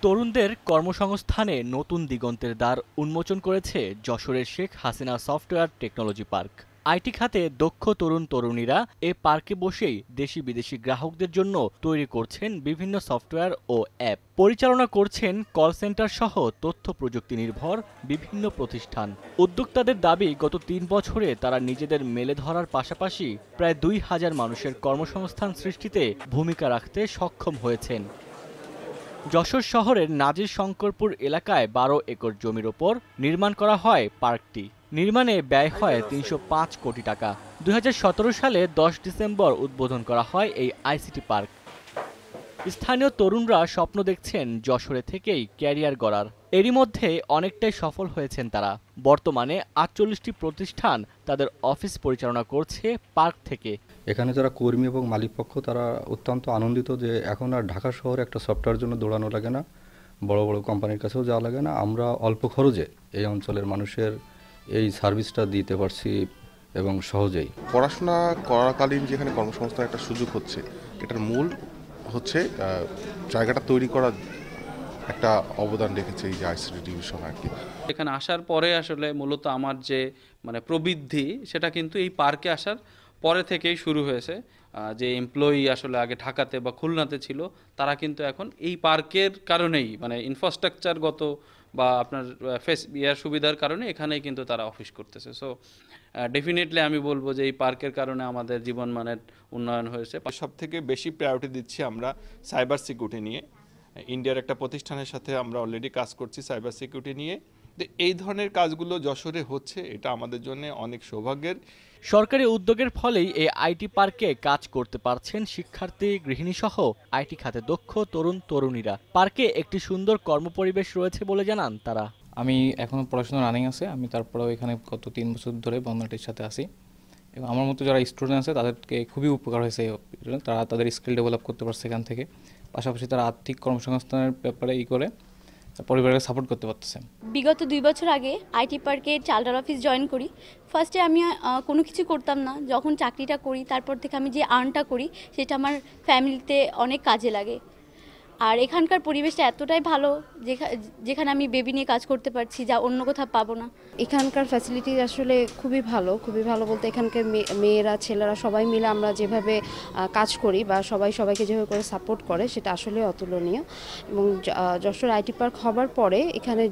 তরুণদের কর্মসংস্থানে নতুন দিগন্তের দ্বার উন্মোচন করেছে যশোরের Sheikh Hasina software technology park. IT খাতে দক্ষ তরুণ তরুণীরা এ পার্কে বসেই দেশি বিদেশি গ্রাহকদের জন্য তৈরি করছেন বিভিন্ন সফটওয়্যার ও অ্যাপ। পরিচালনা করছেন কল সেন্টার সহ তথ্য প্রযুক্তি নির্ভর বিভিন্ন প্রতিষ্ঠান। উদ্যোক্তাদের দাবি, গত ৩ বছরে তারা নিজেদের মেলে ধরার পাশাপাশি প্রায় ২,০০০ মানুষের কর্মসংস্থান সৃষ্টিতে ভূমিকা রাখতে সক্ষম হয়েছেন। যশোর শহরের নাজির শঙ্করপুর এলাকায় ১২ একর জমির ওপর নির্মাণ করা হয় পার্কটি। নির্মাণে ব্যয় হয় ৩০৫ কোটি টাকা। ২০১৭ সালে ১০ ডিসেম্বর উদ্বোধন করা হয় এই আইসিটি পার্ক। স্থানীয় তরুণরা স্বপ্ন দেখছেন যশোরে থেকেই ক্যারিয়ার গড়ার। এরই মধ্যে অনেকটাই সফল হয়েছেন তারা। বর্তমানে ৪৮টি প্রতিষ্ঠান তাদের অফিস পরিচালনা করছে পার্ক থেকে। এখানে যারা কর্মী এবং মালিকপক্ষ তারা অত্যন্ত আনন্দিত যে এখন আর ঢাকা শহরে একটা সফটওয়্যার জন্য দৌড়ানো লাগে না, বড় বড় কোম্পানির কাছেও যাওয়া লাগে না। আমরা অল্প খরচে এই অঞ্চলের মানুষের এই সার্ভিসটা দিতে পারছি এবং সহজেই। পড়াশোনা করাকালীন যেখানে কর্মসংস্থানের একটা সুযোগ হচ্ছে, এটার মূল হচ্ছে জায়গাটা তৈরি করার একটা অবদান রেখেছে এই যে আইসিটি ডিভিশন আর কি। এখানে আসার পরে আসলে মূলত আমার যে প্রবৃদ্ধি সেটা কিন্তু এই পার্কে আসার পরে থেকেই শুরু হয়েছে। যে এমপ্লয়ি আসলে আগে ঢাকাতে বা খুলনাতে ছিল, তারা কিন্তু এখন এই পার্কের কারণেই ইনফ্রাস্ট্রাকচারগত বা আপনার সুবিধার কারণে এখানেই কিন্তু তারা অফিস করতেছে। সো ডেফিনেটলি আমি বলবো যে এই পার্কের কারণে আমাদের জীবনমানের উন্নয়ন হয়েছে। সব থেকে বেশি প্রায়োরিটি দিচ্ছি আমরা সাইবার সিকিউরিটি নিয়ে। ইন্ডিয়ার একটা প্রতিষ্ঠানের সাথে আমরা অলরেডি কাজ করছি সাইবার সিকিউরিটি নিয়ে। এই ধরনের কাজগুলো যশোরে হচ্ছে, এটা আমাদের জন্য অনেক সৌভাগ্যের। সরকারি উদ্যোগের ফলেই এই আইটি পার্কে কাজ করতে পারছেন শিক্ষার্থী, গৃহিণী সহ আইটি খাতে দক্ষ তরুণ তরুণীরা। পার্কে একটি সুন্দর কর্মপরিবেশ রয়েছে বলে জানান তারা। আমি এখনও পড়াশোনা রানিং আছে, আমি তারপরেও এখানে গত ৩ বছর ধরে বন্ধনটির সাথে আছি এবং আমার মতো যারা স্টুডেন্ট আছে তাদেরকে খুবই উপকার হয়েছে। তারা তাদের স্কিল ডেভেলপ করতে পারছে এখান থেকে, পাশাপাশি তারা আর্থিক কর্মসংস্থানের ব্যাপারে করে পরিবারকে সাপোর্ট করতে পারতেছে। বিগত 2 বছর আগে আইটি পার্কে চালডার অফিস জয়েন করি। ফার্স্টে আমি কোনো কিছু করতাম না। যখন চাকরিটা করি তারপর থেকে আমি যে আর্নটা করি সেটা আমার ফ্যামিলিতে অনেক কাজে লাগে। আর এখানকার পরিবেশটা এতটাই ভালো যেখানে আমি বেবি নিয়ে কাজ করতে পারছি, যা অন্য কোথাও পাবো না। এখানকার ফ্যাসিলিটি আসলে খুবই ভালো বলতে এখানকার মেয়েরা ছেলেরা সবাই মিলে আমরা যেভাবে কাজ করি বা সবাইকে যেভাবে করে সাপোর্ট করে সেটা আসলে অতুলনীয়। এবং যশোর আইটি পার্ক হবার পরে এখানে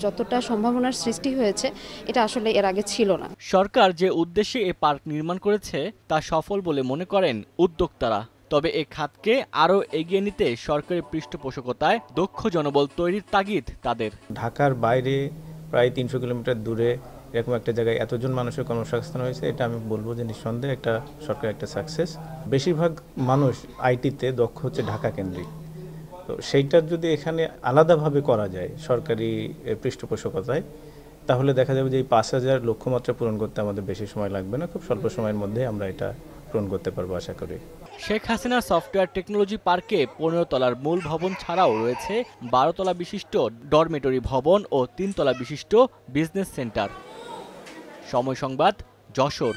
যতটা সম্ভাবনার সৃষ্টি হয়েছে এটা আসলে এর আগে ছিল না। সরকার যে উদ্দেশ্যে এ পার্ক নির্মাণ করেছে তা সফল বলে মনে করেন উদ্যোক্তারা। তবে এ খাতকে আরও এগিয়ে নিতে সরকারি পৃষ্ঠপোষকতায় দক্ষ জনবল তৈরির তাগিদ তাদের। ঢাকার বাইরে প্রায় ৩০০ কিলোমিটার দূরে এরকম একটা জায়গায় এতজন মানুষের কর্মসংস্থান হয়েছে, এটা আমি বলবো যে নিঃসন্দেহে একটা সরকারের একটা সাকসেস। বেশিরভাগ মানুষ আইটিতে দক্ষ হচ্ছে ঢাকা কেন্দ্রিক, তো সেইটা যদি এখানে আলাদাভাবে করা যায় সরকারি পৃষ্ঠপোষকতায়, তাহলে দেখা যাবে যে এই ৫,০০০ লক্ষ্যমাত্রা পূরণ করতে আমাদের বেশি সময় লাগবে না, খুব স্বল্প সময়ের মধ্যে আমরা এটা পূরণ করতে পারবো আশা করি। শেখ হাসিনা সফটওয়্যার টেকনোলজি পার্কে ১৫ তলার মূল ভবন ছাড়াও রয়েছে ১২ তলা বিশিষ্ট ডরমেটরি ভবন ও ৩ তলা বিশিষ্ট বিজনেস সেন্টার। সময় সংবাদ, যশোর।